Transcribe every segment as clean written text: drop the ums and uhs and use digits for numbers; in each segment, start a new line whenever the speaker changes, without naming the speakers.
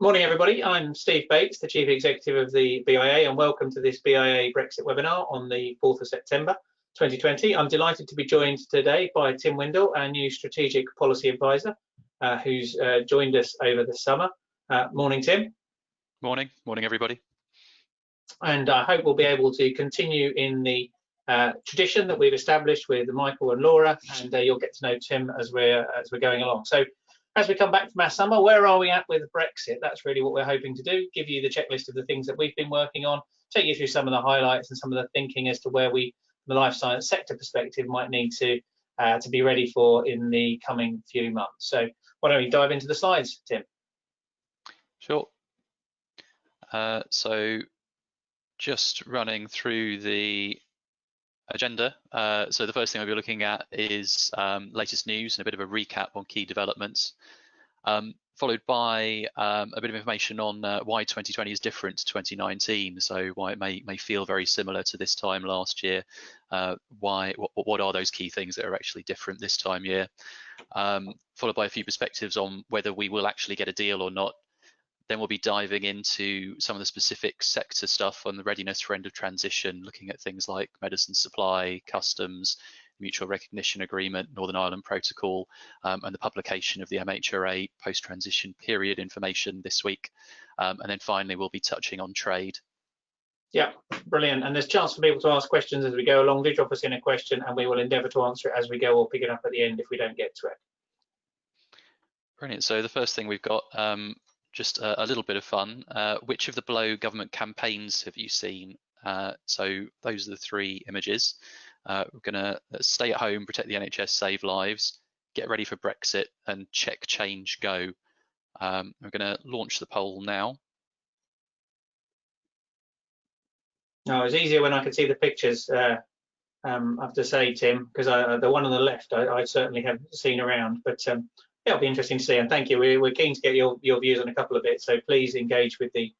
Morning, everybody. I'm Steve Bates, the Chief Executive of the BIA, and welcome to this BIA Brexit webinar on the 4th of September 2020. I'm delighted to be joined today by Tim Windle, our new Strategic Policy Advisor, who's joined us over the summer. Morning, Tim.
Morning, everybody.
And I hope we'll be able to continue in the tradition that we've established with Michael and Laura, and you'll get to know Tim as we're going along. So, as we come back from our summer, where are we at with Brexit? That's really what we're hoping to do, give you the checklist of the things that we've been working on, take you through some of the highlights and some of the thinking as to where we, from the life science sector perspective, might need to be ready for in the coming few months. So why don't we dive into the slides, Tim?
Sure. So just running through the agenda. So the first thing I'll be looking at is latest news and a bit of a recap on key developments, followed by a bit of information on why 2020 is different to 2019, so why it may feel very similar to this time last year, what are those key things that are actually different this time year, followed by a few perspectives on whether we will actually get a deal or not. Then we'll be diving into some of the specific sector stuff on the readiness for end of transition, looking at things like medicine supply, customs, mutual recognition agreement, Northern Ireland Protocol, and the publication of the MHRA post-transition period information this week. And then finally, we'll be touching on trade.
Yeah, brilliant. And there's a chance for people to ask questions as we go along. Do drop us in a question and we will endeavour to answer it as we go, or pick it up at the end if we don't get to it.
Brilliant. So the first thing we've got, just a little bit of fun. Which of the below government campaigns have you seen? So those are the three images. We're going to stay at home, protect the NHS, save lives, get ready for Brexit, and check, change, go. We're going to launch the poll now.
No, it was easier when I could see the pictures, I have to say, Tim, because the one on the left I certainly have seen around, but yeah, it'll be interesting to see, and thank you. We're keen to get your views on a couple of bits, so please engage with the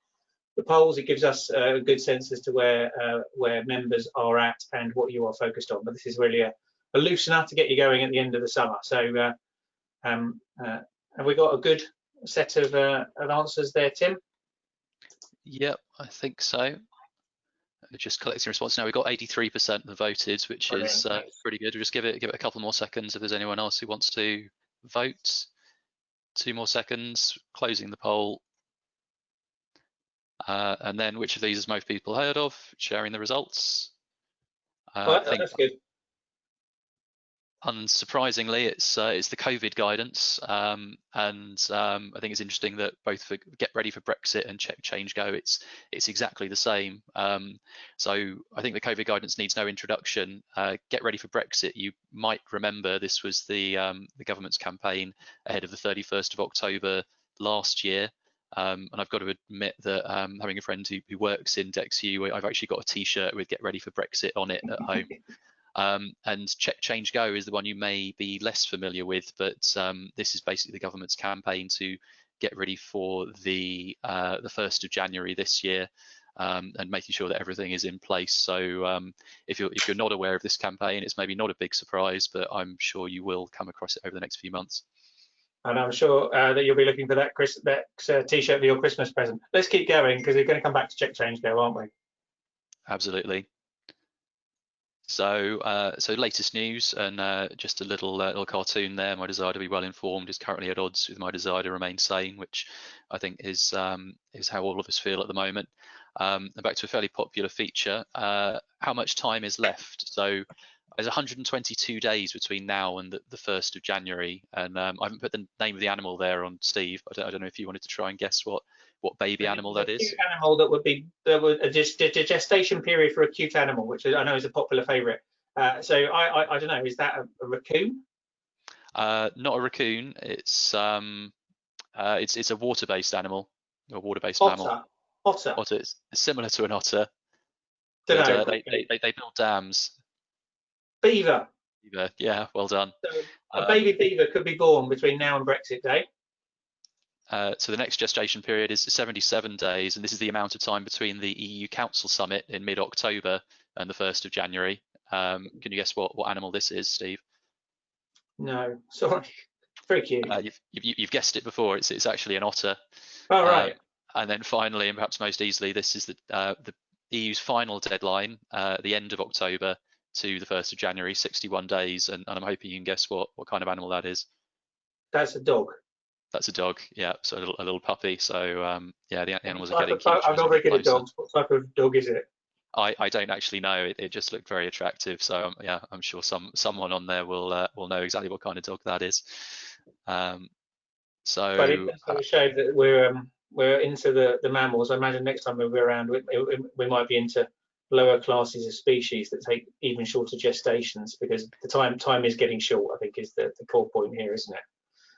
polls. It gives us a good sense as to where members are at and what you are focused on. But this is really a loosener to get you going at the end of the summer. So have we got a good set of answers there, Tim?
Yep, I think so. Just collecting response now. We've got 83% that voted, which
Brilliant.
is pretty good. We'll just give it a couple more seconds if there's anyone else who wants to vote. 2 more seconds, closing the poll. And then which of these has most people heard of? Sharing the results.
Well, that's good.
Unsurprisingly, it's the COVID guidance, and I think it's interesting that both for get ready for Brexit and check, change, go, it's exactly the same. So I think the COVID guidance needs no introduction. Get ready for Brexit. You might remember this was the government's campaign ahead of the 31st of October last year. And I've got to admit that having a friend who works in DexU, I've actually got a T-shirt with "Get Ready for Brexit" on it at home. And check, change, go is the one you may be less familiar with, but this is basically the government's campaign to get ready for the 1st of January this year, and making sure that everything is in place. So if you're not aware of this campaign, it's maybe not a big surprise, but I'm sure you will come across it over the next few months.
And I'm sure that you'll be looking for that T-shirt for your Christmas present. Let's keep going, because we're going to come back to check, change, go, aren't we?
Absolutely. So, so latest news, and just a little cartoon there. My desire to be well informed is currently at odds with my desire to remain sane, which I think is how all of us feel at the moment. And back to a fairly popular feature. How much time is left? So there's 122 days between now and the 1st of January, and I haven't put the name of the animal there on Steve. I don't know if you wanted to try and guess what baby animal that is.
Cute animal that would be a gestation period for a cute animal, which I know is a popular favourite. So I don't know. Is that a raccoon?
Not a raccoon. It's a water-based animal, a water-based mammal.
Otter.
Otter. It's similar to an otter.
Don't know.
They build dams.
Beaver.
Beaver. Yeah, well done.
So a baby beaver could be born between now and Brexit Day.
So the next gestation period is 77 days, and this is the amount of time between the EU Council Summit in mid-October and the 1st of January. Can you guess what animal this is, Steve?
No, sorry. Very cute.
You've guessed it before. It's actually an otter.
Oh, right.
And then finally, and perhaps most easily, this is the EU's final deadline, the end of October to the 1st of January, 61 days. And I'm hoping you can guess what kind of animal that is.
That's a dog.
That's a dog, yeah, so a little puppy. So yeah, the animals are
Type
getting
of, I'm
cute as
not
they
very
get
good at
closer.
dogs. What type of dog is it?
I don't actually know. It just looked very attractive. So yeah, I'm sure someone on there will know exactly what kind of dog that is.
But it
So
does sort of show that we're into the mammals. I imagine next time we're around, we might be into lower classes of species that take even shorter gestations, because the time is getting short, I think, is the core point here, isn't it?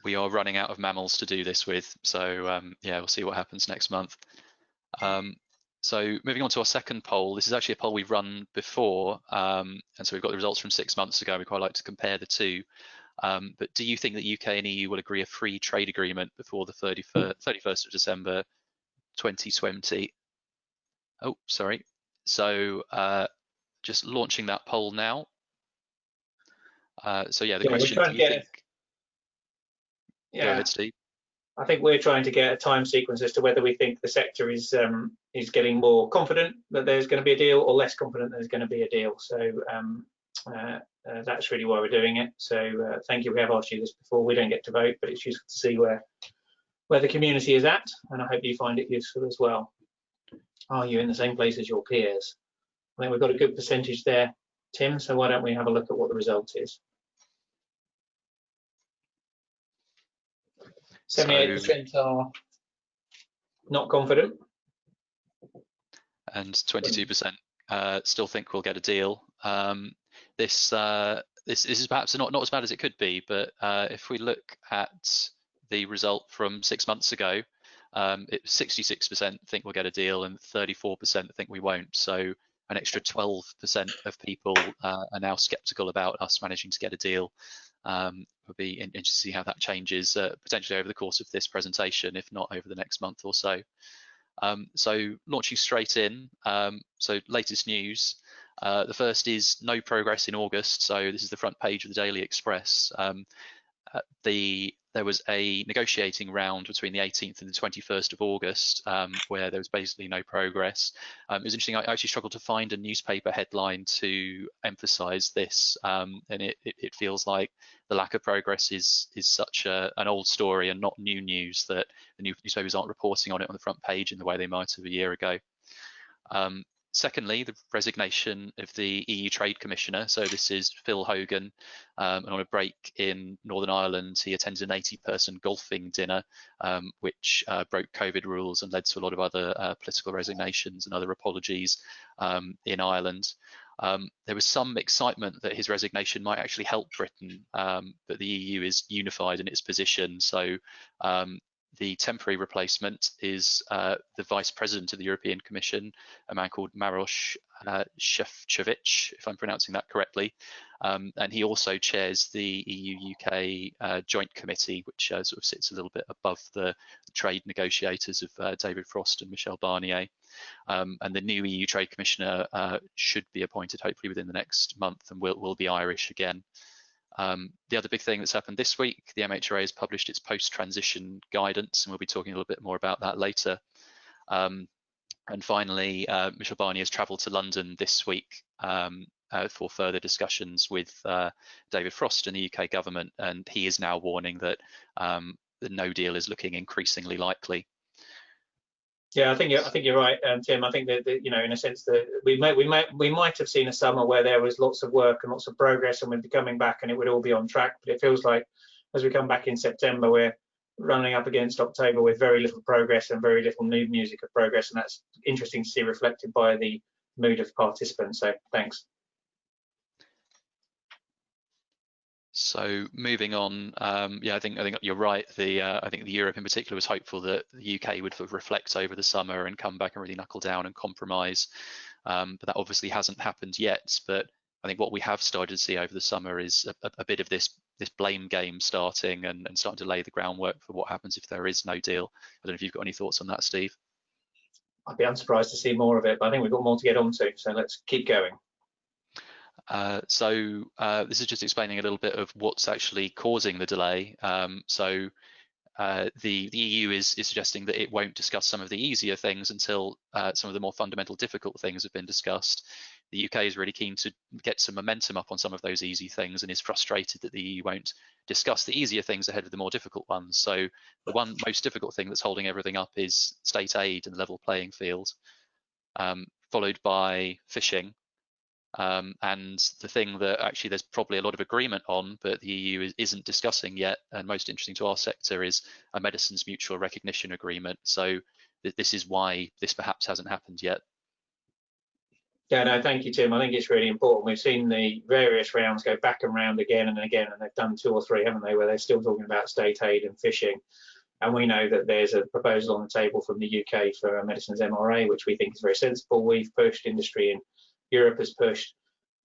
we are running out of mammals to do this with. So yeah, we'll see what happens next month. So moving on to our second poll, this is actually a poll we've run before, and so we've got the results from 6 months ago. We quite like to compare the two. But do you think that UK and EU will agree a free trade agreement before the 31st of December 2020? Oh, sorry. So just launching that poll now. So yeah, the
Yeah, we're
question,
trying
do
to
you think? Go
yeah,
ahead, Steve.
I think we're trying to get a time sequence as to whether we think the sector is getting more confident that there's going to be a deal, or less confident there's going to be a deal. So that's really why we're doing it. So thank you. We have asked you this before. We don't get to vote, but it's useful to see where the community is at, and I hope you find it useful as well. Are you in the same place as your peers? I think we've got a good percentage there, Tim. So why don't we have a look at what the result is? 78% are not confident,
and 22% still think we'll get a deal. This is perhaps not as bad as it could be, but if we look at the result from 6 months ago, 66% think we'll get a deal and 34% think we won't. So an extra 12% of people are now skeptical about us managing to get a deal. Would be interesting to see how that changes potentially over the course of this presentation, if not over the next month or so. So launching straight in, so latest news. The first is no progress in August. So this is the front page of the Daily Express. There was a negotiating round between the 18th and the 21st of August, where there was basically no progress. It was interesting. I actually struggled to find a newspaper headline to emphasise this, and it feels like the lack of progress is such an old story and not new news that the newspapers aren't reporting on it on the front page in the way they might have a year ago. Secondly, the resignation of the EU Trade Commissioner. So this is Phil Hogan, and on a break in Northern Ireland, he attended an 80-person golfing dinner, which broke COVID rules and led to a lot of other political resignations and other apologies in Ireland. There was some excitement that his resignation might actually help Britain, but the EU is unified in its position. So the temporary replacement is the Vice President of the European Commission, a man called Maroš Šefčovič, if I'm pronouncing that correctly. And he also chairs the EU-UK Joint Committee, which sort of sits a little bit above the trade negotiators of David Frost and Michel Barnier. And the new EU Trade Commissioner should be appointed hopefully within the next month, and will be Irish again. The other big thing that's happened this week, the MHRA has published its post-transition guidance, and we'll be talking a little bit more about that later. And finally, Michel Barnier has travelled to London this week for further discussions with David Frost and the UK government, and he is now warning that the no deal is looking increasingly likely.
Yeah, I think you're right, Tim. I think that in a sense that we might have seen a summer where there was lots of work and lots of progress, and we'd be coming back and it would all be on track. But it feels like as we come back in September, we're running up against October with very little progress and very little new music of progress, and that's interesting to see reflected by the mood of participants. So thanks.
So moving on, yeah, I think you're right. I think the Europe in particular was hopeful that the UK would reflect over the summer and come back and really knuckle down and compromise, but that obviously hasn't happened yet. But I think what we have started to see over the summer is a bit of this blame game starting and starting to lay the groundwork for what happens if there is no deal. I don't know if you've got any thoughts on that, Steve.
I'd be unsurprised to see more of it, but I think we've got more to get on to, so let's keep going.
So this is just explaining a little bit of what's actually causing the delay. So the EU is suggesting that it won't discuss some of the easier things until some of the more fundamental difficult things have been discussed. The UK is really keen to get some momentum up on some of those easy things and is frustrated that the EU won't discuss the easier things ahead of the more difficult ones. So the one most difficult thing that's holding everything up is state aid and level playing field, followed by fishing. And the thing that actually there's probably a lot of agreement on, but the EU isn't discussing yet, and most interesting to our sector, is a medicines mutual recognition agreement. So this is why this perhaps hasn't happened yet.
Yeah, no, thank you, Tim. I think it's really important. We've seen the various rounds go back and round again and again, and they've done 2 or 3, haven't they, where they're still talking about state aid and fishing. And we know that there's a proposal on the table from the UK for a medicines MRA, which we think is very sensible. We've pushed, industry in Europe has pushed.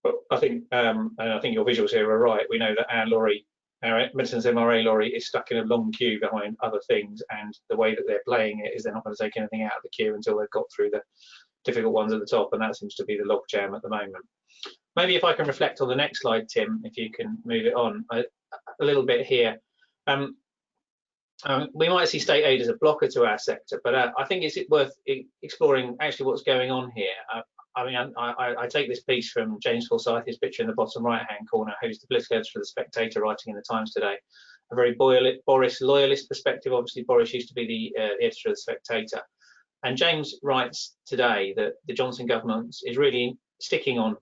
But I think, and I think your visuals here are right. We know that our medicines MRA lorry is stuck in a long queue behind other things, and the way that they're playing it is they're not going to take anything out of the queue until they've got through the difficult ones at the top, and that seems to be the logjam at the moment. Maybe if I can reflect on the next slide, Tim, if you can move it on a little bit here. We might see state aid as a blocker to our sector, but I think it's worth exploring actually what's going on here. I mean, I take this piece from James Forsyth, his picture in the bottom right-hand corner, who's the political editor for The Spectator, writing in the Times today. A very Boris loyalist perspective. Obviously, Boris used to be the editor of The Spectator. And James writes today that the Johnson government is really sticking on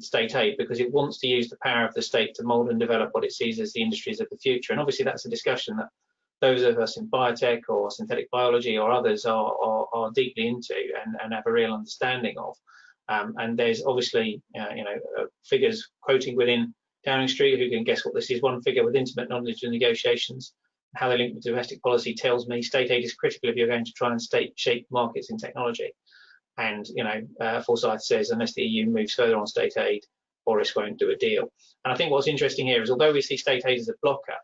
state aid because it wants to use the power of the state to mould and develop what it sees as the industries of the future. And obviously, that's a discussion that those of us in biotech or synthetic biology or others are deeply into and have a real understanding of. And there's obviously figures quoting within Downing Street who can guess what this is. One figure with intimate knowledge of negotiations, how they link with domestic policy, tells me state aid is critical if you're going to try and shape markets in technology. And Forsyth says unless the EU moves further on state aid, Boris won't do a deal. And I think what's interesting here is although we see state aid as a blocker,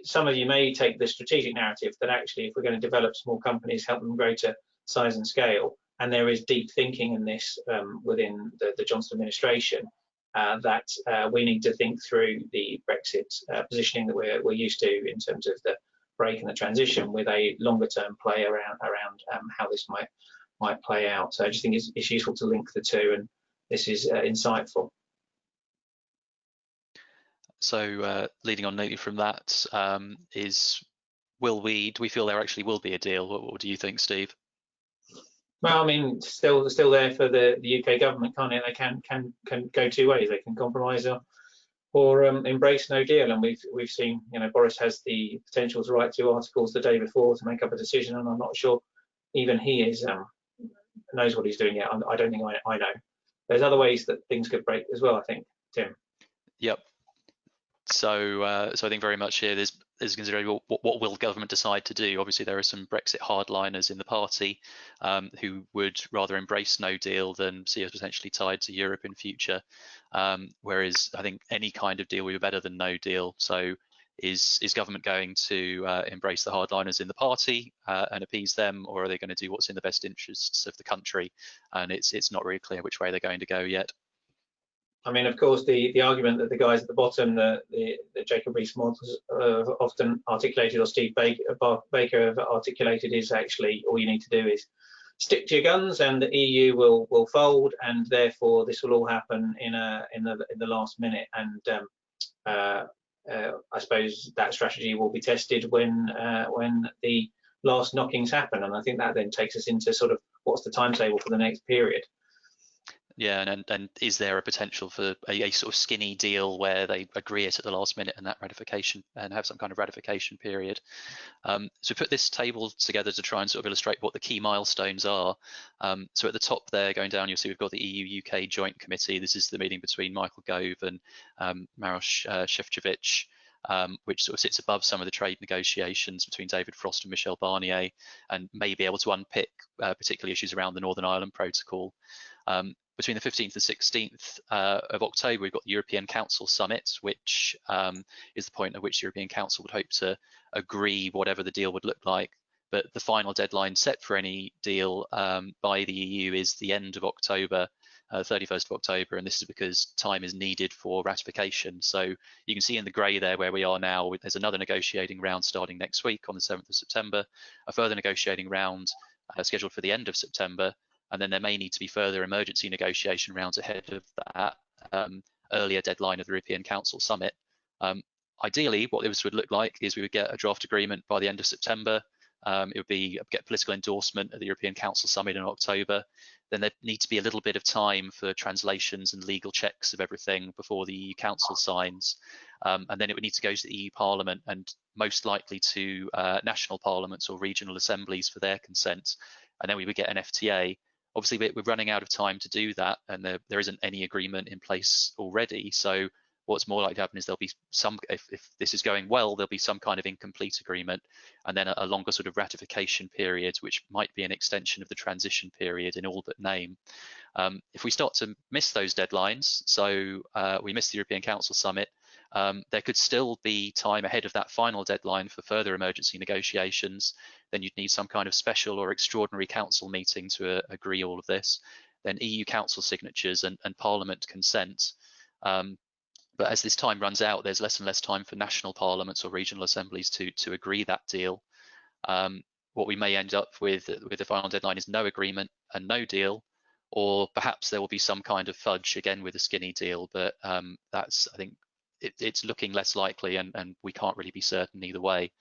some of you may take the strategic narrative that actually if we're going to develop small companies, help them grow to size and scale, and there is deep thinking in this within the Johnson administration, that we need to think through the Brexit positioning that we're used to in terms of the break and the transition with a longer term play around how this might play out. So I just think it's useful to link the two, and this is insightful.
So leading on neatly from that, do we feel there actually will be a deal? What do you think, Steve?
Well, I mean, still there for the UK government, can't it? They can go 2 ways. They can compromise or embrace no deal. And we've seen, Boris has the potential to write 2 articles the day before to make up a decision, and I'm not sure even he knows what he's doing yet. I don't think I know. There's other ways that things could break as well, I think, Tim.
Yep. So I think very much here there's considering what will government decide to do. Obviously, there are some Brexit hardliners in the party who would rather embrace no deal than see us potentially tied to Europe in future. Whereas I think any kind of deal would be better than no deal. So is government going to embrace the hardliners in the party and appease them, or are they going to do what's in the best interests of the country? And it's not really clear which way they're going to go yet.
I mean, of course, the argument that the guys at the bottom, the Jacob Rees-Moggs have often articulated, or Steve Baker have articulated, is actually all you need to do is stick to your guns, and the EU will fold, and therefore this will all happen in the last minute. And I suppose that strategy will be tested when the last knockings happen, and I think that then takes us into sort of what's the timetable for the next period.
Yeah, and is there a potential for a sort of skinny deal where they agree it at the last minute and that ratification and have some kind of ratification period? So put this table together to try and sort of illustrate what the key milestones are. So at the top there, going down, you'll see we've got the EU-UK Joint Committee. This is the meeting between Michael Gove and Maroš Šefčovič, which sort of sits above some of the trade negotiations between David Frost and Michel Barnier, and may be able to unpick particular issues around the Northern Ireland Protocol. Between the 15th and 16th of October, we've got the European Council Summit, which is the point at which the European Council would hope to agree whatever the deal would look like. But the final deadline set for any deal by the EU is the end of October, 31st of October, and this is because time is needed for ratification. So you can see in the grey there where we are now, there's another negotiating round starting next week on the 7th of September, a further negotiating round scheduled for the end of September, and then there may need to be further emergency negotiation rounds ahead of that earlier deadline of the European Council summit. Ideally, what this would look like is we would get a draft agreement by the end of September. It would be get political endorsement at the European Council summit in October. Then there needs to be a little bit of time for translations and legal checks of everything before the EU Council signs. And then it would need to go to the EU Parliament and most likely to national parliaments or regional assemblies for their consent. And then we would get an FTA. Obviously, we're running out of time to do that, and there isn't any agreement in place already. So what's more likely to happen is there'll be some, if this is going well, there'll be some kind of incomplete agreement, and then a longer sort of ratification period, which might be an extension of the transition period in all but name. If we start to miss those deadlines, so we miss the European Council summit, there could still be time ahead of that final deadline for further emergency negotiations. Then you'd need some kind of special or extraordinary council meeting to agree all of this. Then EU Council signatures and Parliament consent. But as this time runs out, there's less and less time for national parliaments or regional assemblies to agree that deal. What we may end up with the final deadline is no agreement and no deal, or perhaps there will be some kind of fudge again with a skinny deal. But that's, I think, it's looking less likely, and we can't really be certain either way.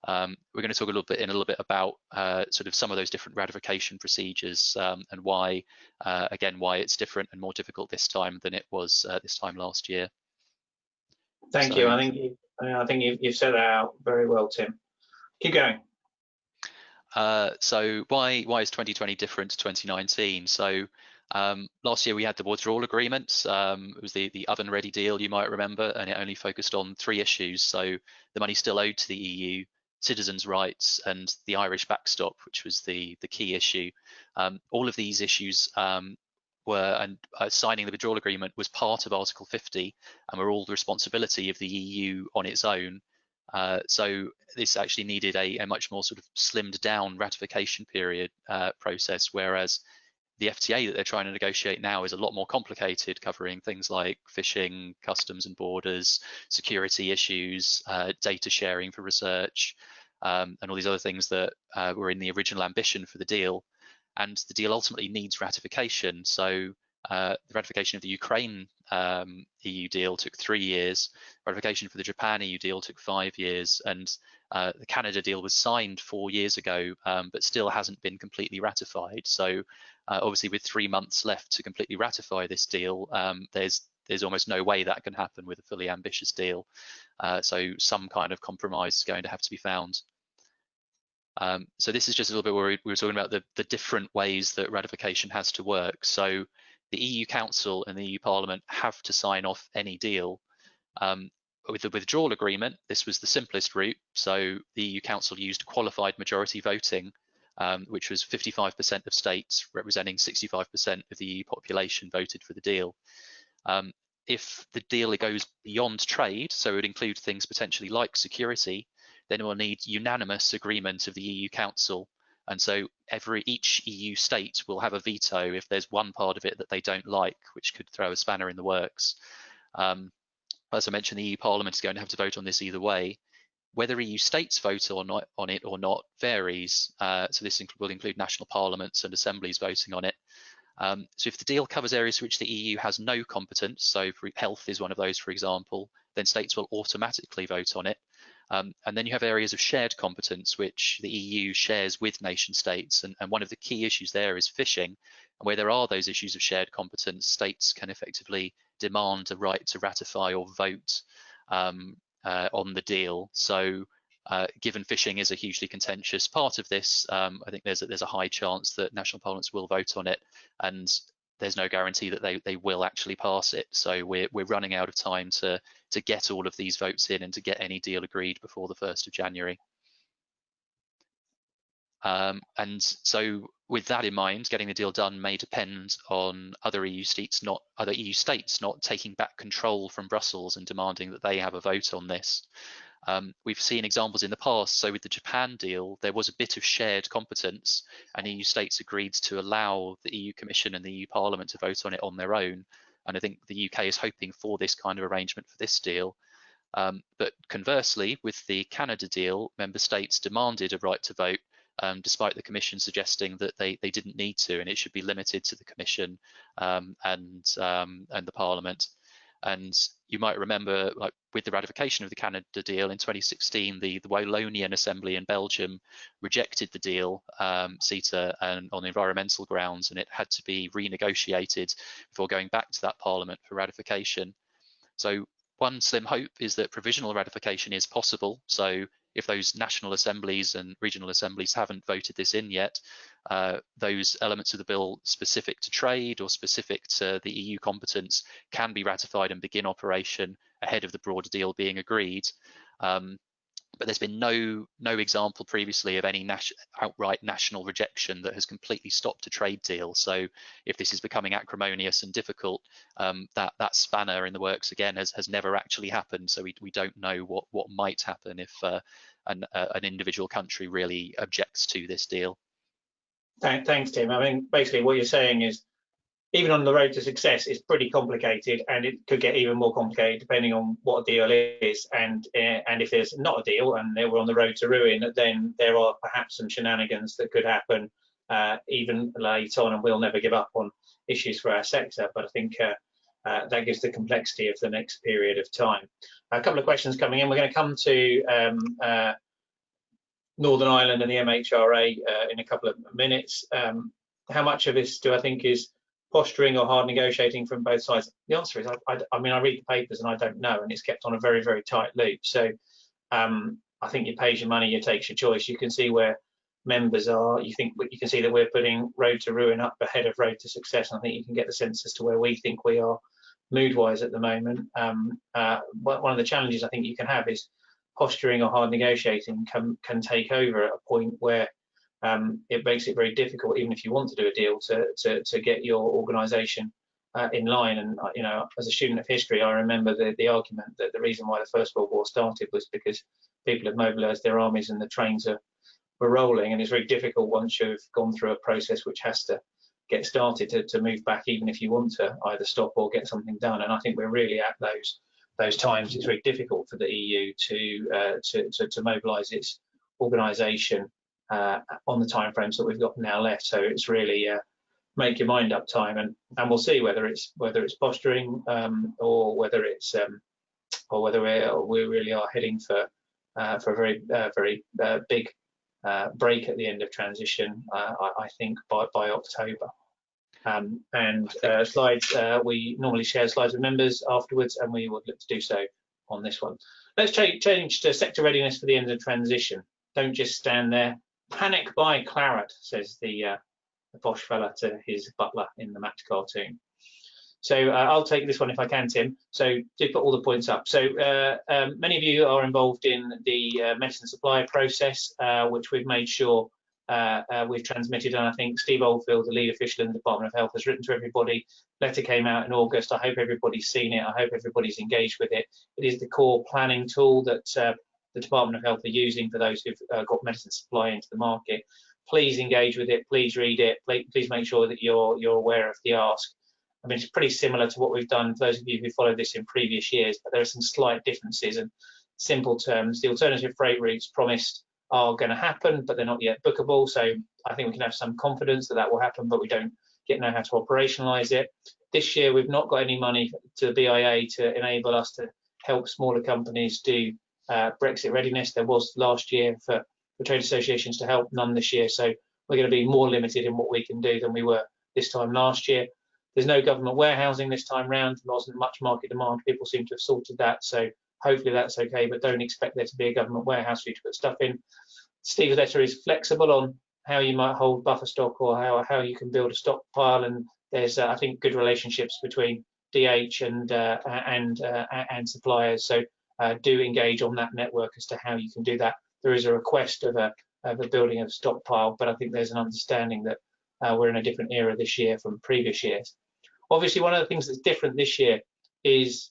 We're going to talk a little bit about sort of some of those different ratification procedures and why, again, why it's different and more difficult this time than it was this time last year.
Thank you. I think you've set that out very well, Tim. Keep going.
So why is 2020 different to 2019? So last year we had the withdrawal agreement. It was the oven-ready deal, you might remember, and it only focused on 3 issues. So the money still owed to the EU, citizens' rights, and the Irish backstop, which was the key issue. All of these issues and signing the withdrawal agreement was part of Article 50 and were all the responsibility of the EU on its own. So this actually needed a much more sort of slimmed down ratification period process, whereas the FTA that they're trying to negotiate now is a lot more complicated, covering things like fishing, customs and borders, security issues, data sharing for research, and all these other things that were in the original ambition for the deal. And the deal ultimately needs ratification. So the ratification of the Ukraine EU deal took 3 years. Ratification for the Japan EU deal took 5 years, and the Canada deal was signed 4 years ago, but still hasn't been completely ratified. So obviously, with 3 months left to completely ratify this deal, there's almost no way that can happen with a fully ambitious deal. So some kind of compromise is going to have to be found. So this is just a little bit where we were talking about the different ways that ratification has to work. So the EU Council and the EU Parliament have to sign off any deal. With the withdrawal agreement, this was the simplest route. So the EU Council used qualified majority voting, which was 55% of states representing 65% of the EU population voted for the deal. If the deal goes beyond trade, so it would include things potentially like security, then it will need unanimous agreement of the EU Council. And so each EU state will have a veto if there's one part of it that they don't like, which could throw a spanner in the works. As I mentioned, the EU Parliament is going to have to vote on this either way. Whether EU states vote on it or not varies. So this will include national parliaments and assemblies voting on it. So if the deal covers areas for which the EU has no competence, so health is one of those, for example, then states will automatically vote on it. And then you have areas of shared competence, which the EU shares with nation states. And one of the key issues there is fishing. And where there are those issues of shared competence, states can effectively demand a right to ratify or vote on the deal. So given fishing is a hugely contentious part of this, I think there's a high chance that national parliaments will vote on it, and there's no guarantee that they will actually pass it. So we're running out of time to get all of these votes in and to get any deal agreed before the 1st of January. And so with that in mind, getting the deal done may depend on other EU states not taking back control from Brussels and demanding that they have a vote on this. We've seen examples in the past. So with the Japan deal, there was a bit of shared competence, and EU states agreed to allow the EU Commission and the EU Parliament to vote on it on their own. And I think the UK is hoping for this kind of arrangement for this deal. But conversely, with the Canada deal, member states demanded a right to vote, despite the Commission suggesting that they didn't need to, and it should be limited to the Commission and the Parliament. And you might remember, like with the ratification of the Canada deal in 2016, the Wallonian Assembly in Belgium rejected the deal, CETA, and on environmental grounds, and it had to be renegotiated before going back to that Parliament for ratification. So one slim hope is that provisional ratification is possible. So if those national assemblies and regional assemblies haven't voted this in yet, those elements of the bill specific to trade or specific to the EU competence can be ratified and begin operation ahead of the broader deal being agreed. But there's been no example previously of any outright national rejection that has completely stopped a trade deal. So if this is becoming acrimonious and difficult, that spanner in the works again has never actually happened. So we don't know what might happen if an individual country really objects to this deal.
Thanks, Tim. I mean, basically what you're saying is, even on the road to success, it's pretty complicated, and it could get even more complicated depending on what a deal is. And if there's not a deal and we're on the road to ruin, then there are perhaps some shenanigans that could happen even later on, and we'll never give up on issues for our sector. But I think that gives the complexity of the next period of time. A couple of questions coming in. We're going to come to Northern Ireland and the MHRA in a couple of minutes. How much of this do I think is posturing or hard negotiating from both sides? The answer is, I mean, I read the papers and I don't know, and it's kept on a very, very tight loop. So I think you pays your money, you takes your choice. You can see where members are. You can see that we're putting road to ruin up ahead of road to success. And I think you can get the sense as to where we think we are mood-wise at the moment. One of the challenges I think you can have is posturing or hard negotiating can take over at a point where it makes it very difficult, even if you want to do a deal, to get your organisation in line. And you know, as a student of history, I remember the argument that the reason why the First World War started was because people had mobilised their armies and the trains were rolling. And it's very difficult once you've gone through a process which has to get started to move back, even if you want to either stop or get something done. And I think we're really at those times. It's very difficult for the EU to mobilise its organisation on the timeframes that we've got now left. So it's really make your mind up time, and we'll see whether it's posturing or whether it's or whether we really are heading for a very big break at the end of transition. I think by October. Slides, we normally share slides with members afterwards, and we would look to do so on this one. Let's change to sector readiness for the end of transition. Don't just stand there. Panic buy claret, says the posh fella to his butler in the Max cartoon. So I'll take this one if I can, Tim. So do put all the points up. So many of you are involved in the medicine supply process, which we've made sure we've transmitted. And I think Steve Oldfield, the lead official in the Department of Health, has written to everybody. Letter came out in August. I hope everybody's seen it. I hope everybody's engaged with it. It is the core planning tool that the Department of Health are using for those who've got medicine supply into the market. Please engage with it. Please read it. Please make sure that you're aware of the ask. I mean, it's pretty similar to what we've done for those of you who followed this in previous years, but there are some slight differences. And simple terms, the alternative freight routes promised are going to happen, but they're not yet bookable. So I think we can have some confidence that will happen, but we don't yet know how to operationalise it. This year, we've not got any money to the BIA to enable us to help smaller companies do Brexit readiness. There was last year for trade associations to help, none this year. So we're going to be more limited in what we can do than we were this time last year. There's no government warehousing this time round. There wasn't much market demand. People seem to have sorted that. So hopefully that's okay, but don't expect there to be a government warehouse for you to put stuff in. Steve's letter is flexible on how you might hold buffer stock or how you can build a stockpile. And there's, I think, good relationships between DH and suppliers. So do engage on that network as to how you can do that. There is a request of a building of a stockpile, but I think there's an understanding that we're in a different era this year from previous years. Obviously, one of the things that's different this year is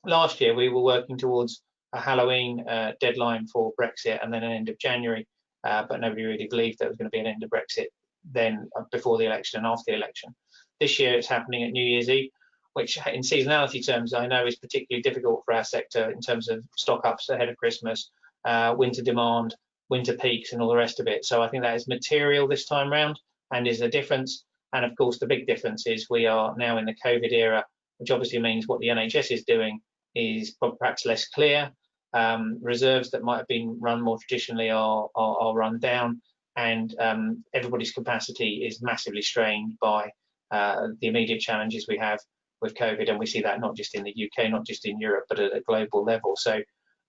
last year we were working towards a Halloween deadline for Brexit and then an end of January, but nobody really believed there was going to be an end of Brexit then, before the election and after the election. This year it's happening at New Year's Eve, which in seasonality terms I know is particularly difficult for our sector in terms of stock ups ahead of Christmas, winter demand, winter peaks and all the rest of it. So I think that is material this time round and is a difference. And of course the big difference is we are now in the COVID era, which obviously means what the NHS is doing is perhaps less clear. Reserves that might have been run more traditionally are run down, and everybody's capacity is massively strained by the immediate challenges we have with COVID, and we see that not just in the UK, not just in Europe, but at a global level. So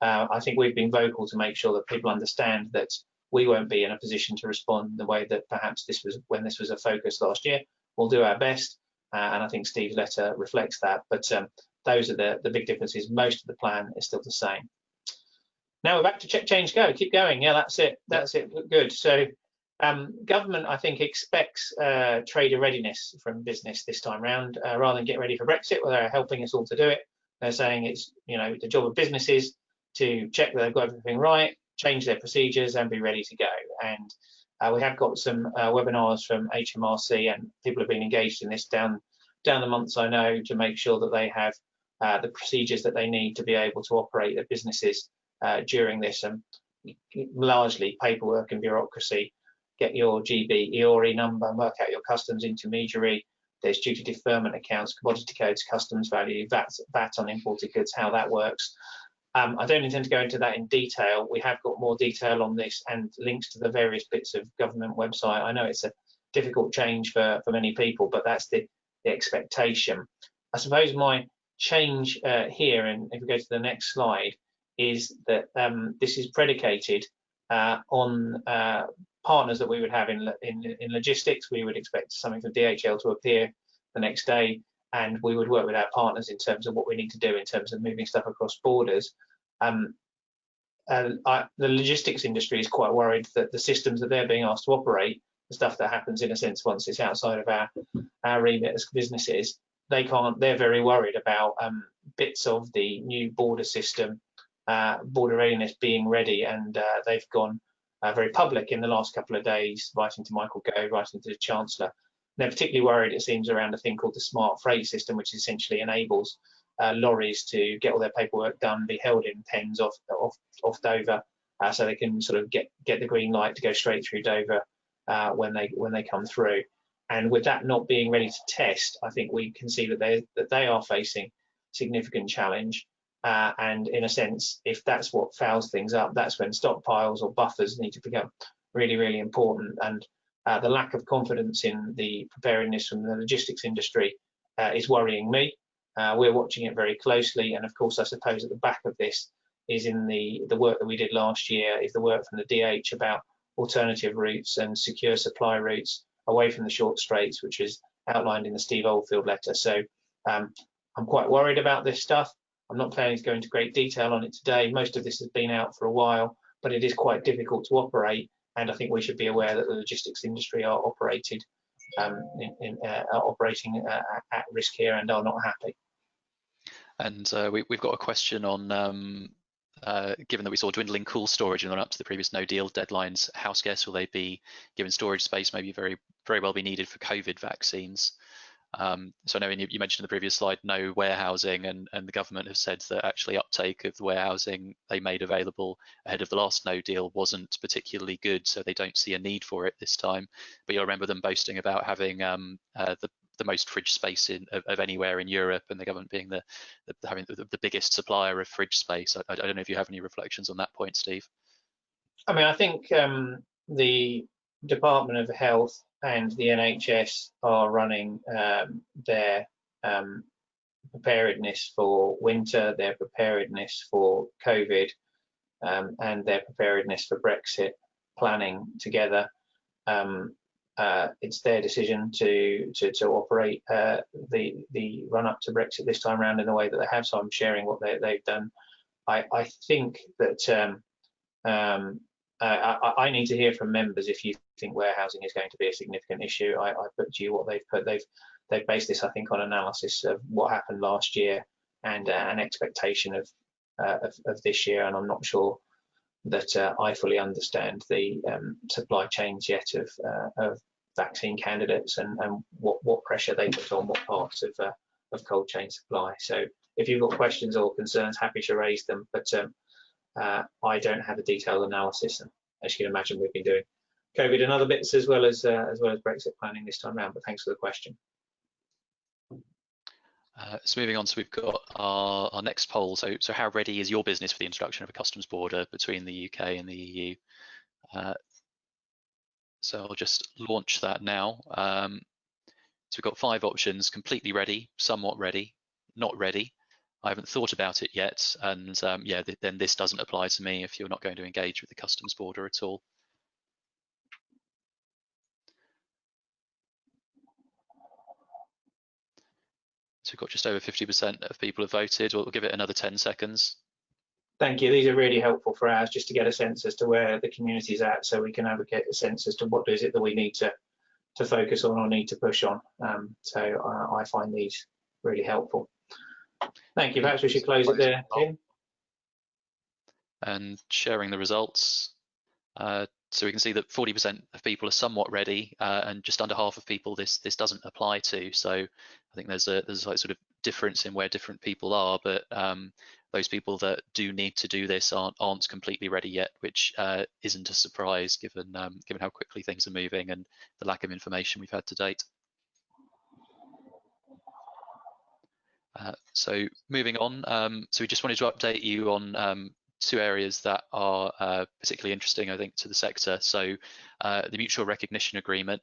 I think we've been vocal to make sure that people understand that we won't be in a position to respond the way that perhaps this was when this was a focus last year. We'll do our best, and I think Steve's letter reflects that. But those are the big differences. Most of the plan is still the same. Now we're back to check, change, go. Keep going. Yeah, that's it. That's it. Good. So government, I think, expects trader readiness from business this time round, rather than get ready for Brexit, where they're helping us all to do it. They're saying it's, you know, the job of businesses to check that they've got everything right, change their procedures, and be ready to go. And we have got some webinars from HMRC, and people have been engaged in this down the months, I know, to make sure that they have the procedures that they need to be able to operate their businesses during this. And largely paperwork and bureaucracy. Get your GB EORI number, work out your customs intermediary. There's duty deferment accounts, commodity codes, customs value, VAT on imported goods, how that works. I don't intend to go into that in detail. We have got more detail on this and links to the various bits of government website. I know it's a difficult change for many people, but that's the expectation. I suppose my change here, and if we go to the next slide, is that this is predicated on partners that we would have in logistics. We would expect something from DHL to appear the next day, and we would work with our partners in terms of what we need to do in terms of moving stuff across borders. The logistics industry is quite worried that the systems that they're being asked to operate, the stuff that happens in a sense once it's outside of our remit as businesses, they're very worried about bits of the new border system, border readiness being ready, and they've gone very public in the last couple of days, writing to Michael Gove, writing to the Chancellor. They're particularly worried, it seems, around a thing called the smart freight system, which essentially enables lorries to get all their paperwork done, be held in pens off Dover, so they can sort of get the green light to go straight through Dover when they come through. And with that not being ready to test, I think we can see that they are facing significant challenge. And in a sense, if that's what fouls things up, that's when stockpiles or buffers need to become really, really important. And the lack of confidence in the preparedness from the logistics industry is worrying me. We're watching it very closely, and of course, I suppose at the back of this is in the work that we did last year, is the work from the DH about alternative routes and secure supply routes away from the short straits, which is outlined in the Steve Oldfield letter. So I'm quite worried about this stuff. I'm not planning to go into great detail on it today. Most of this has been out for a while, but it is quite difficult to operate, and I think we should be aware that the logistics industry are operating at risk here and are not happy.
And we've got a question on, given that we saw dwindling cool storage and run up to the previous no deal deadlines, how scarce will they be, given storage space may be very well be needed for COVID vaccines? So I know you mentioned in the previous slide, no warehousing, and the government have said that actually uptake of the warehousing they made available ahead of the last no deal wasn't particularly good, so they don't see a need for it this time. But you'll remember them boasting about having the most fridge space of anywhere in Europe, and the government being having the biggest supplier of fridge space. I don't know if you have any reflections on that point, Steve.
I mean, I think the Department of Health and the NHS are running their preparedness for winter, their preparedness for COVID, and their preparedness for Brexit planning together. It's their decision to operate the run up to Brexit this time around in the way that they have. So I'm sharing what they've done. I think that I need to hear from members if you think warehousing is going to be a significant issue. I put to you what they've put. They've based this, I think, on analysis of what happened last year and an expectation of of this year, and I'm not sure that I fully understand the supply chains yet of vaccine candidates and what pressure they put on what parts of cold chain supply. So if you've got questions or concerns, happy to raise them, but I don't have a detailed analysis, and as you can imagine, we've been doing COVID and other bits as well as Brexit planning this time around. But thanks for the question.
So moving on, so we've got our next poll. So how ready is your business for the introduction of a customs border between the UK and the EU? So I'll just launch that now. So we've got 5 options: completely ready, somewhat ready, not ready, I haven't thought about it yet, and yeah, then this doesn't apply to me if you're not going to engage with the customs border at all. So we've got just over 50% of people have voted. We'll give it another 10 seconds.
Thank you. These are really helpful for us just to get a sense as to where the community is at, so we can advocate a sense as to what is it that we need to focus on or need to push on. So I find these really helpful. Thank you. Perhaps we should close it there, Tim.
And sharing the results. So we can see that 40% of people are somewhat ready, and just under half of people this doesn't apply to. So I think there's a sort of difference in where different people are, but those people that do need to do this aren't completely ready yet, which isn't a surprise given how quickly things are moving and the lack of information we've had to date. So moving on, so we just wanted to update you on 2 areas that are particularly interesting, I think, to the sector. So the mutual recognition agreement,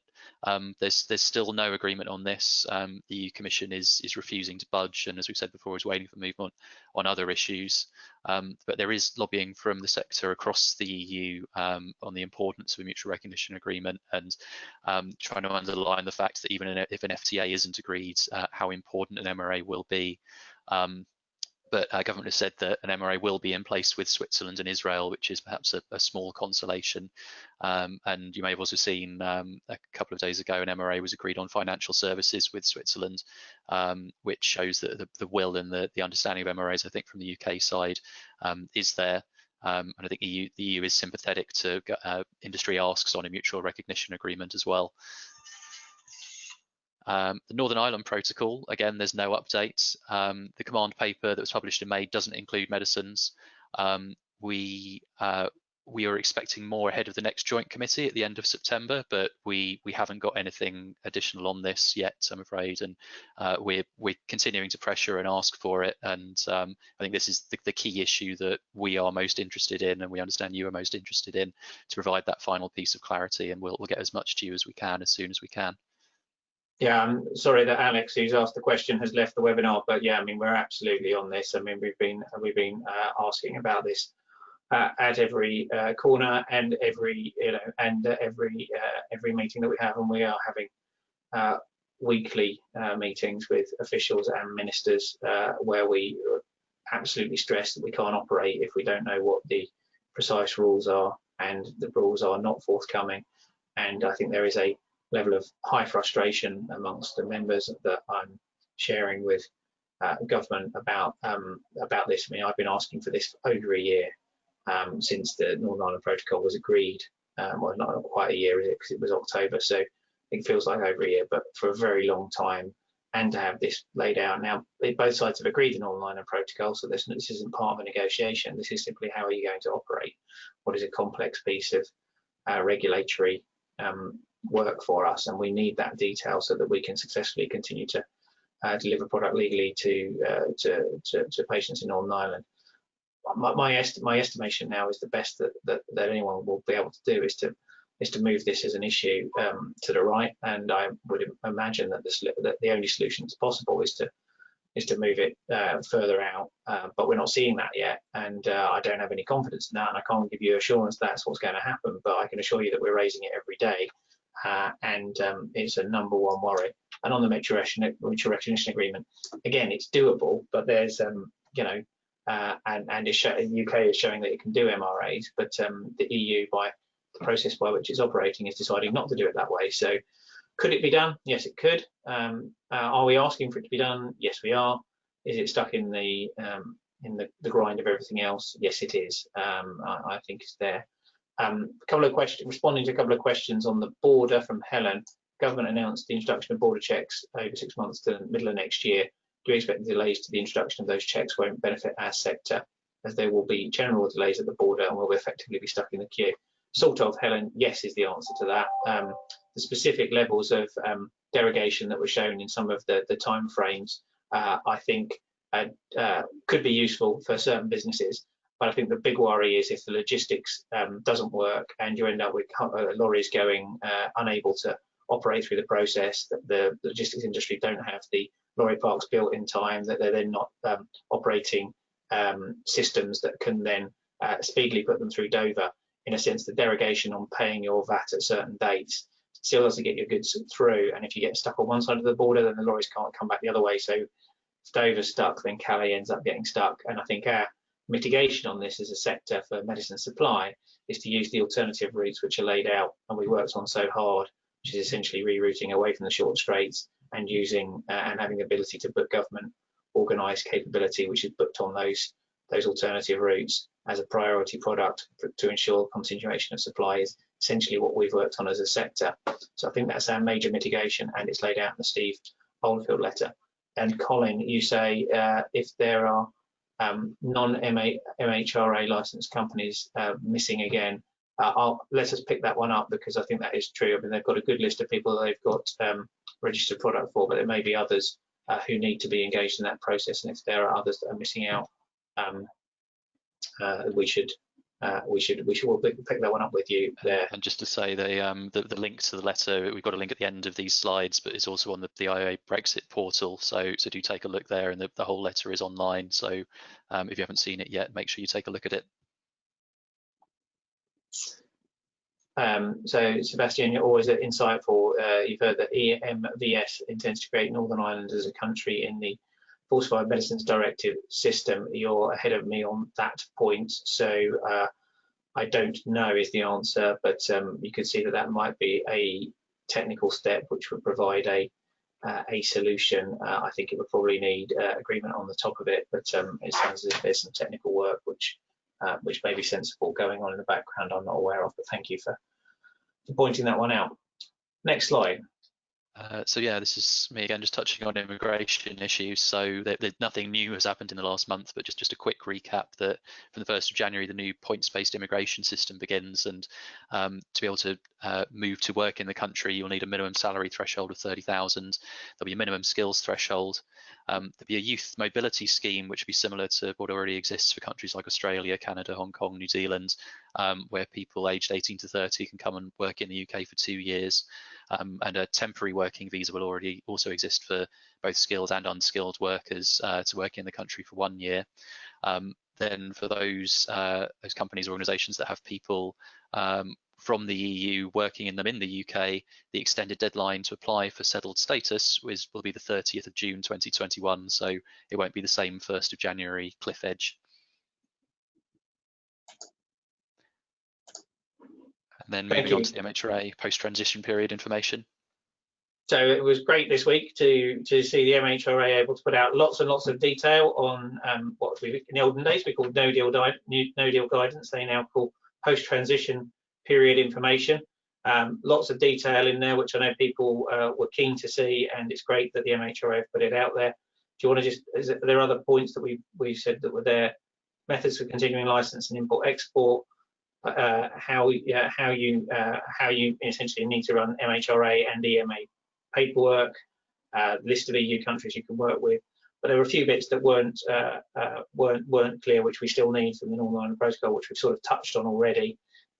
there's still no agreement on this. The EU Commission is refusing to budge, and as we've said before, is waiting for movement on other issues. But there is lobbying from the sector across the EU on the importance of a mutual recognition agreement, and trying to underline the fact that even if an FTA isn't agreed, how important an MRA will be. But government has said that an MRA will be in place with Switzerland and Israel, which is perhaps a small consolation. And you may have also seen a couple of days ago an MRA was agreed on financial services with Switzerland, which shows that the will and the understanding of MRAs, I think, from the UK side is there. And I think the EU is sympathetic to industry asks on a mutual recognition agreement as well. The Northern Ireland Protocol, again, there's no update. The command paper that was published in May doesn't include medicines. We are expecting more ahead of the next joint committee at the end of September, but we haven't got anything additional on this yet, I'm afraid, and we're continuing to pressure and ask for it. And I think this is the key issue that we are most interested in, and we understand you are most interested in, to provide that final piece of clarity, and we'll get as much to you as we can as soon as we can.
Yeah, I'm sorry that Alex, who's asked the question, has left the webinar, but yeah, I mean, we're absolutely on this. I mean, we've been asking about this at every corner and every every meeting that we have, and we are having weekly meetings with officials and ministers where we absolutely stress that we can't operate if we don't know what the precise rules are, and the rules are not forthcoming. And I think there is a level of high frustration amongst the members that I'm sharing with government about this. I mean, I've been asking for this for over a year since the Northern Ireland Protocol was agreed. Well, not quite a year, is it? Because it was October, so it feels like over a year, but for a very long time. And to have this laid out now, both sides have agreed the Northern Ireland Protocol, so this isn't part of a negotiation. This is simply how are you going to operate what is a complex piece of regulatory work for us, and we need that detail so that we can successfully continue to deliver product legally to patients in Northern Ireland. My estimation now is the best that anyone will be able to do is to move this as an issue to the right, and I would imagine that the only solution that's possible is to move it further out, but we're not seeing that yet, and I don't have any confidence in that, and I can't give you assurance that's what's going to happen, but I can assure you that we're raising it every day. And it's a #1 worry. And on the mutual recognition agreement, again, it's doable, but there's you know, and the UK is showing that it can do MRAs, but the EU, by the process by which it's operating, is deciding not to do it that way. So could it be done? Yes, it could. Are we asking for it to be done? Yes, we are. Is it stuck in the the grind of everything else, yes, it is. I think it's there. A couple of questions, responding to a couple of questions on the border from Helen. Government announced the introduction of border checks over 6 months to the middle of next year. Do you expect the delays to the introduction of those checks won't benefit our sector, as there will be general delays at the border and will effectively be stuck in the queue? Sort of, Helen, yes is the answer to that. The specific levels of derogation that were shown in some of the time frames, I think could be useful for certain businesses. But I think the big worry is if the logistics doesn't work and you end up with lorries going unable to operate through the process, that the logistics industry don't have the lorry parks built in time, that they're then not operating systems that can then speedily put them through Dover. In a sense, the derogation on paying your VAT at certain dates still doesn't get your goods through. And if you get stuck on one side of the border, then the lorries can't come back the other way. So if Dover's stuck, then Calais ends up getting stuck. And I think our mitigation on this as a sector for medicine supply is to use the alternative routes which are laid out and we worked on so hard, which is essentially rerouting away from the short straits and using and having the ability to book government organised capability, which is booked on those alternative routes as a priority product to ensure continuation of supply is essentially what we've worked on as a sector. So I think that's our major mitigation, and it's laid out in the Steve Oldfield letter. And Colin, you say if there are non-MHRA licensed companies missing again, let us pick that one up, because I think that is true. I mean, they've got a good list of people that they've got registered product for, but there may be others who need to be engaged in that process. And if there are others that are missing out, we should pick that one up with you there.
And just to say, the link to the letter, we've got a link at the end of these slides, but it's also on the BIA Brexit portal. So do take a look there, and the whole letter is online. So if you haven't seen it yet, make sure you take a look at it.
So Sebastian, you're always insightful. You've heard that EMVS intends to create Northern Ireland as a country in the Falsified Medicines Directive system. You're ahead of me on that point, so I don't know is the answer, but you could see that might be a technical step which would provide a solution. I think it would probably need agreement on the top of it, but it sounds as if there's some technical work which may be sensible going on in the background I'm not aware of, but thank you for pointing that one out. Next slide.
So yeah, this is me again, just touching on immigration issues. So nothing new has happened in the last month, but just a quick recap that from the 1st of January, the new points-based immigration system begins, and to be able to move to work in the country, you'll need a minimum salary threshold of 30,000. There'll be a minimum skills threshold. There'll be a youth mobility scheme, which will be similar to what already exists for countries like Australia, Canada, Hong Kong, New Zealand, where people aged 18 to 30 can come and work in the UK for 2 years. And a temporary working visa will also exist for both skilled and unskilled workers to work in the country for 1 year. Then for those companies or organisations that have people from the EU working in them in the UK, the extended deadline to apply for settled status will be the 30th of June 2021, so it won't be the same 1st of January cliff edge. And then moving on to the MHRA post-transition period information.
So it was great this week to see the MHRA able to put out lots and lots of detail on what we in the olden days we called no deal guidance. They now call post-transition period information. Lots of detail in there, which I know people were keen to see, and it's great that the MHRA have put it out there. Do you want to are there other points that we said that were there? Methods for continuing license and import-export. How you essentially need to run MHRA and EMA paperwork, list of EU countries you can work with, but there were a few bits that weren't clear, which we still need from the Northern Ireland Protocol, which we've sort of touched on already,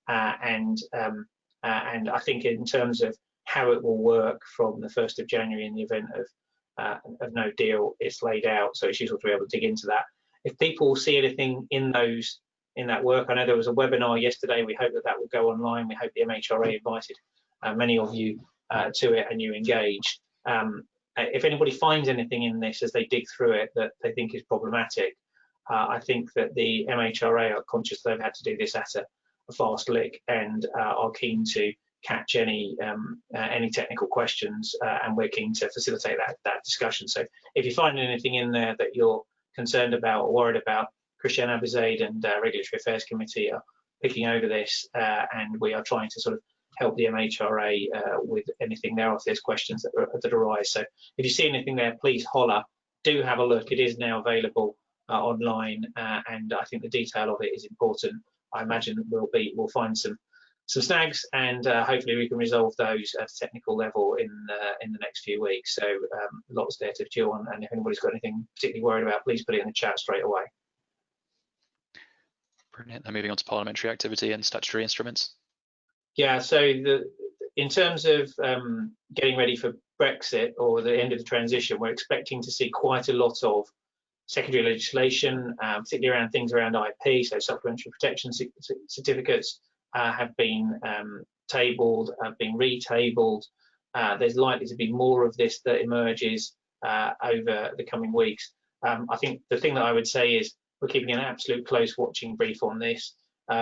and I think in terms of how it will work from the 1st of January in the event of no deal, it's laid out, so it's useful to be able to dig into that. If people see anything in that work, I know there was a webinar yesterday. We hope that will go online. We hope the MHRA invited many of you to it and you engaged. If anybody finds anything in this as they dig through it that they think is problematic, I think that the MHRA are conscious they've had to do this at a fast lick and are keen to catch any technical questions, and we're keen to facilitate that discussion. So if you find anything in there that you're concerned about or worried about, Christian Abizaid and Regulatory Affairs Committee are picking over this, and we are trying to sort of help the MHRA with anything there, if there's questions that arise. So if you see anything there, please holler. Do have a look. It is now available online, and I think the detail of it is important. I imagine we'll find some snags, and hopefully we can resolve those at a technical level in the next few weeks. So lots there to chew on, and if anybody's got anything particularly worried about, please put it in the chat straight away.
Brilliant. And moving on to parliamentary activity and statutory instruments.
Yeah, so in terms of getting ready for Brexit or the end of the transition, we're expecting to see quite a lot of secondary legislation, particularly around things around IP, so supplementary protection certificates have been tabled, have been retabled. There's likely to be more of this that emerges over the coming weeks. I think the thing that I would say is we're keeping an absolute close watching brief on this.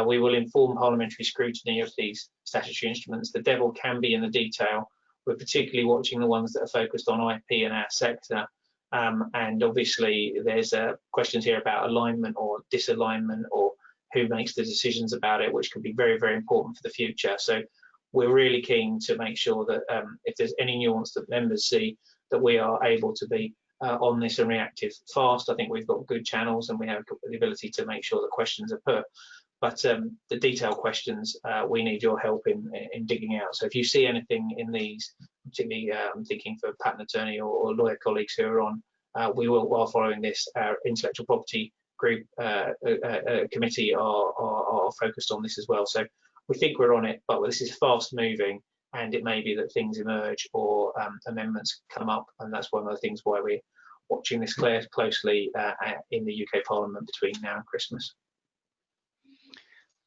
We will inform parliamentary scrutiny of these statutory instruments. The devil can be in the detail. We're particularly watching the ones that are focused on IP in our sector. And obviously there's questions here about alignment or disalignment, or who makes the decisions about it, which could be very, very important for the future. So we're really keen to make sure that if there's any nuance that members see, that we are able to be on this and reactive fast. I think we've got good channels and we have the ability to make sure the questions are put. But the detailed questions, we need your help in digging out. So if you see anything in these, particularly I'm thinking for patent attorney or lawyer colleagues who are on, we will, while following this, our intellectual property group committee are focused on this as well. So we think we're on it, but this is fast moving, and it may be that things emerge or amendments come up, and that's one of the things why we're watching this closely in the UK Parliament between now and Christmas.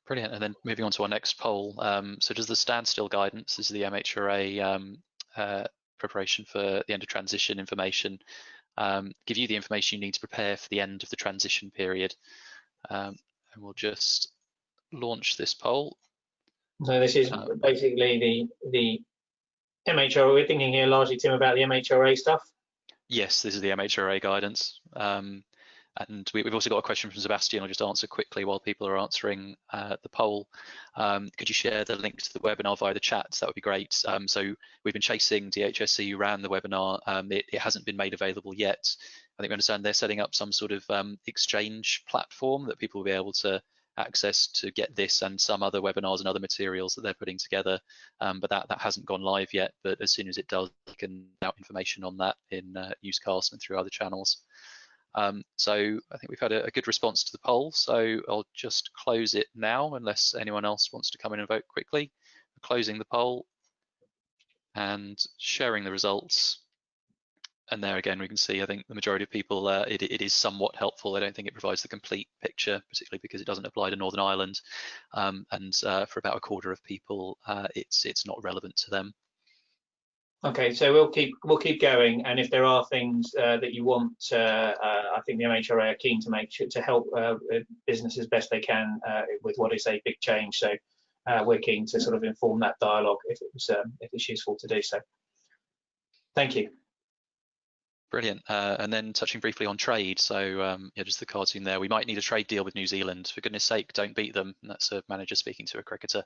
Brilliant. And then moving on to our next poll. So does the standstill guidance, this is the MHRA preparation for the end of transition information, give you the information you need to prepare for the end of the transition period? And we'll just launch this poll.
So this is basically the MHRA. We're thinking here largely, Tim, about the MHRA stuff.
Yes, this is the MHRA guidance. And we've also got a question from Sebastian. I'll just answer quickly while people are answering the poll. Could you share the link to the webinar via the chat? That would be great. So we've been chasing DHSC who ran the webinar. It hasn't been made available yet. I think we understand they're setting up some sort of exchange platform that people will be able to access to get this and some other webinars and other materials that they're putting together. But that hasn't gone live yet. But as soon as it does, you can out information on that in Newscast and through other channels. So I think we've had a good response to the poll, so I'll just close it now unless anyone else wants to come in and vote quickly. We're closing the poll and sharing the results. And there again, we can see, I think the majority of people, it is somewhat helpful. I don't think it provides the complete picture, particularly because it doesn't apply to Northern Ireland. And for about a quarter of people, it's not relevant to them.
Okay, so we'll keep going, and if there are things that you want, I think the MHRA are keen to make sure to help business as best they can with what is a big change. So we're keen to sort of inform that dialogue if it's useful to do so. Thank you.
Brilliant. And then touching briefly on trade. So yeah, just the cartoon there. We might need a trade deal with New Zealand. For goodness sake, don't beat them. And that's a manager speaking to a cricketer.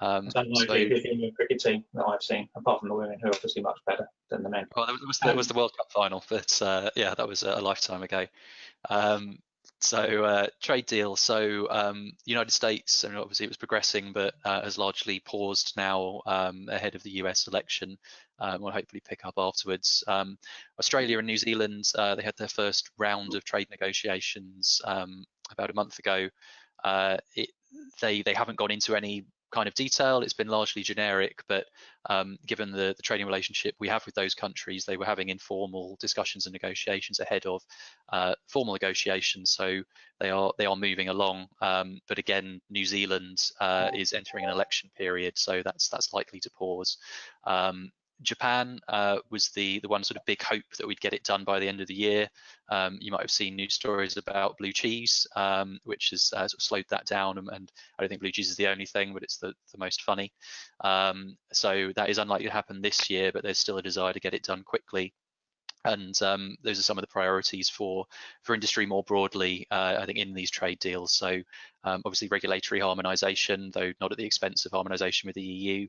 It's unlikely to be a cricket team that I've seen, apart from the women, who are obviously much better than the men.
Well, that was the World Cup final, but yeah, that was a lifetime ago. So trade deal. So United States, I mean, obviously it was progressing, but has largely paused now ahead of the US election. We'll hopefully pick up afterwards. Australia and New Zealand, they had their first round of trade negotiations about a month ago. They haven't gone into any kind of detail. It's been largely generic, but given the trading relationship we have with those countries, they were having informal discussions and negotiations ahead of formal negotiations. So they are moving along. But again, New Zealand is entering an election period, so that's likely to pause. Japan was the one sort of big hope that we'd get it done by the end of the year. You might have seen news stories about blue cheese, which has sort of slowed that down, and I don't think blue cheese is the only thing, but it's the most funny. So that is unlikely to happen this year, but there's still a desire to get it done quickly. And those are some of the priorities for industry more broadly, I think, in these trade deals. So obviously regulatory harmonisation, though not at the expense of harmonisation with the EU.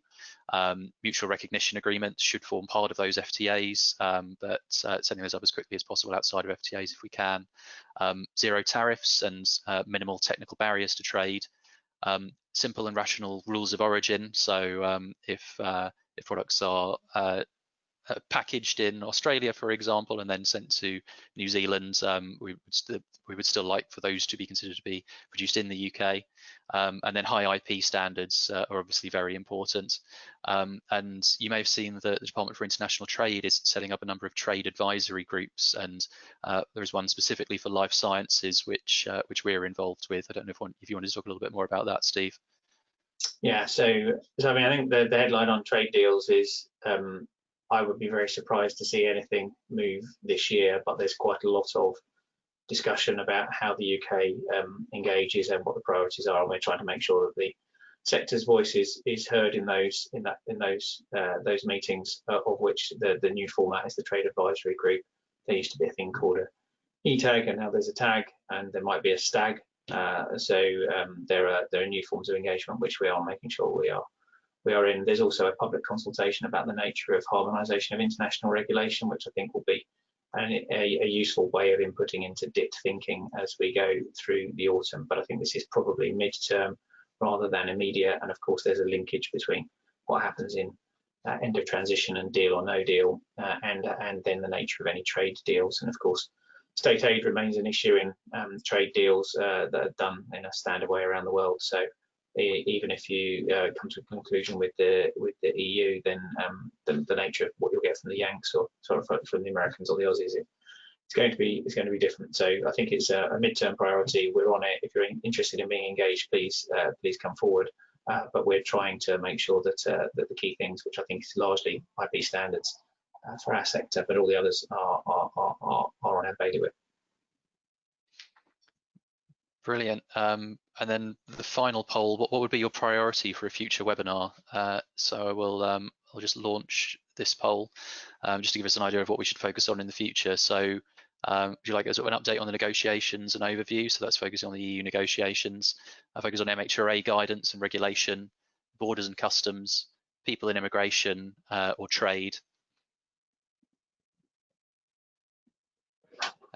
Mutual recognition agreements should form part of those FTAs, but setting those up as quickly as possible outside of FTAs if we can. Zero tariffs and minimal technical barriers to trade. Simple and rational rules of origin. So if products are packaged in Australia, for example, and then sent to New Zealand, we would still like for those to be considered to be produced in the UK. And then high IP standards are obviously very important. And you may have seen that the Department for International Trade is setting up a number of trade advisory groups, and there's one specifically for life sciences, which we're involved with. I don't know if you want to talk a little bit more about that, Steve.
Yeah, so I mean, I think the headline on trade deals is I would be very surprised to see anything move this year, but there's quite a lot of discussion about how the UK engages and what the priorities are, and we're trying to make sure that the sector's voice is heard in those meetings, of which the new format is the Trade Advisory Group. There used to be a thing called a ETAG, and now there's a TAG, and there might be a STAG. There are new forms of engagement which we are making sure we are in. There's also a public consultation about the nature of harmonisation of international regulation, which I think will be a useful way of inputting into DIT thinking as we go through the autumn. But I think this is probably mid-term rather than immediate. And of course, there's a linkage between what happens in end of transition and deal or no deal, and then the nature of any trade deals. And of course, state aid remains an issue in trade deals that are done in a standard way around the world. So even if you come to a conclusion with the EU, then the nature of what you'll get from the Yanks or sort of from the Americans or the Aussies, it's going to be different. So I think it's a mid-term priority. We're on it. If you're interested in being engaged, please come forward. But we're trying to make sure that the key things, which I think is largely IP standards for our sector, but all the others are on our bailiwick.
Brilliant. And then the final poll, what would be your priority for a future webinar? So I will I'll just launch this poll just to give us an idea of what we should focus on in the future. So would you like an update on the negotiations and overview? So that's focusing on the EU negotiations. I focus on MHRA guidance and regulation, borders and customs, people in immigration, or trade.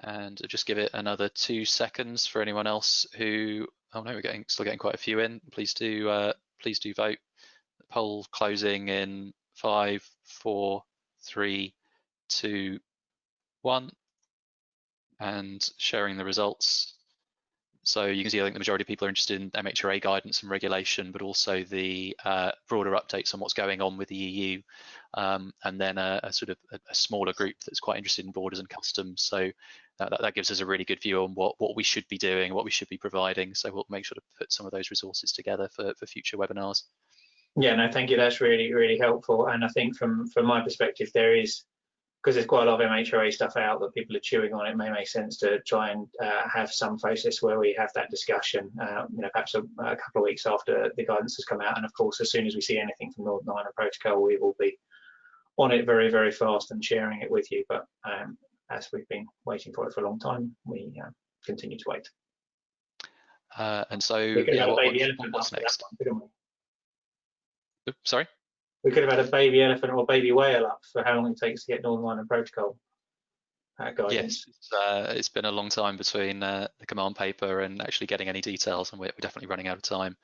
And I'll just give it another 2 seconds for anyone else who, oh no, we're still getting quite a few in. Please do vote. The poll closing in 5, 4, 3, 2, 1, and sharing the results. So you can see, I think the majority of people are interested in MHRA guidance and regulation, but also the broader updates on what's going on with the EU, and then a sort of a smaller group that's quite interested in borders and customs. So that gives us a really good view on what we should be doing, what we should be providing. So we'll make sure to put some of those resources together for future webinars.
Yeah, no, thank you. That's really, really helpful. And I think from my perspective, there is, because there's quite a lot of MHRA stuff out that people are chewing on, it may make sense to try and have some process where we have that discussion, perhaps a couple of weeks after the guidance has come out. And of course, as soon as we see anything from Northern Ireland Protocol, we will be on it very, very fast and sharing it with you. But as we've been waiting for it for a long time, we continue to wait.
And so, what's next? Sorry?
We could have had a baby elephant or baby whale up for how long it takes to get Northern Ireland Protocol guidance.
Yes, it's been a long time between the command paper and actually getting any details, and we're definitely running out of time.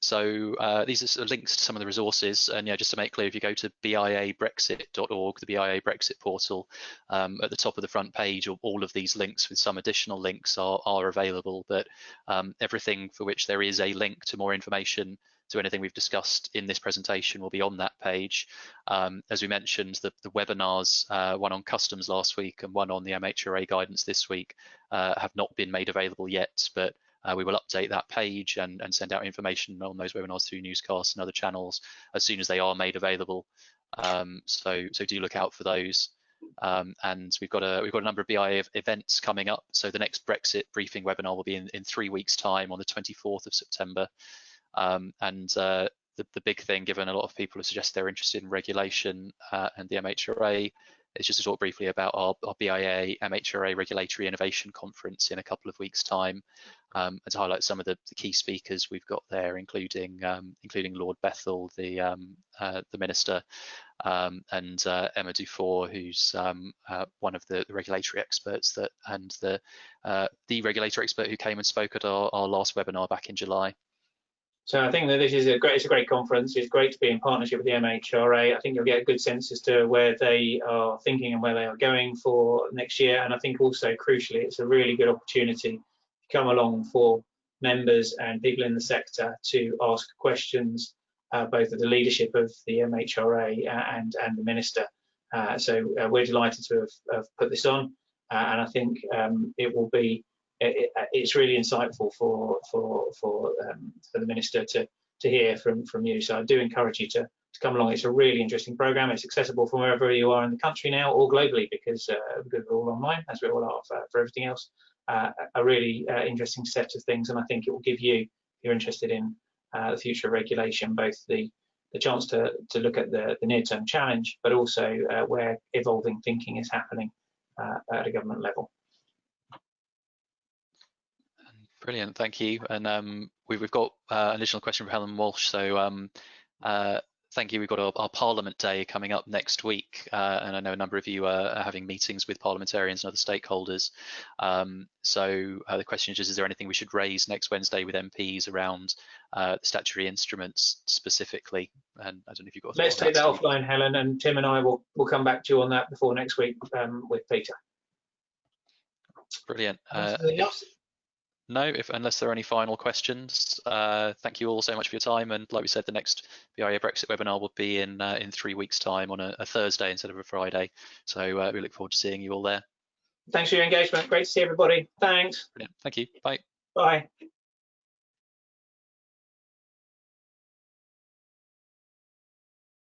So these are sort of links to some of the resources, and just to make clear, if you go to BIA-Brexit.org, the BIA Brexit portal, at the top of the front page, all of these links with some additional links are available, but everything for which there is a link to more information, to anything we've discussed in this presentation, will be on that page. As we mentioned, the webinars, one on customs last week and one on the MHRA guidance this week, have not been made available yet, but we will update that page and send out information on those webinars through newscasts and other channels as soon as they are made available. So do look out for those. And we've got a number of BIA events coming up. So the next Brexit briefing webinar will be in 3 weeks' time on the 24th of September. And the the big thing, given a lot of people have suggested they're interested in regulation and the MHRA, is just to talk briefly about our BIA-MHRA Regulatory Innovation Conference in a couple of weeks' time, and to highlight some of the key speakers we've got there, including Lord Bethell, the Minister, and Emma Dufour, who's one of the regulatory experts and the regulator expert who came and spoke at our last webinar back in July.
So I think that this is it's a great conference. It's great to be in partnership with the MHRA. I think you'll get a good sense as to where they are thinking and where they are going for next year. And I think also crucially, it's a really good opportunity to come along for members and people in the sector to ask questions, both of the leadership of the MHRA and the Minister. So we're delighted to have put this on, and I think it will be. It's really insightful for the Minister to hear from you. So I do encourage you to come along. It's a really interesting program. It's accessible from wherever you are in the country now or globally, because we're all online, as we all are for everything else. A really interesting set of things, and I think it will give you, if you're interested in the future of regulation, both the chance to look at the near-term challenge, but also where evolving thinking is happening at a government level.
Brilliant, thank you. And we've got an additional question from Helen Walsh. So thank you. We've got our Parliament Day coming up next week, and I know a number of you are having meetings with parliamentarians and other stakeholders. So the question is just, is there anything we should raise next Wednesday with MPs around the statutory instruments specifically? And I don't know if you've got.
Let's take that offline, Helen, and Tim and I will come back to you on that before next week with Peter.
Brilliant.
Anything else?
No, unless there are any final questions, thank you all so much for your time. And like we said, the next BIA Brexit webinar will be in 3 weeks' time on a Thursday instead of a Friday. So we look forward to seeing you all there.
Thanks for your engagement. Great to see everybody. Thanks.
Brilliant. Thank you. Bye.
Bye.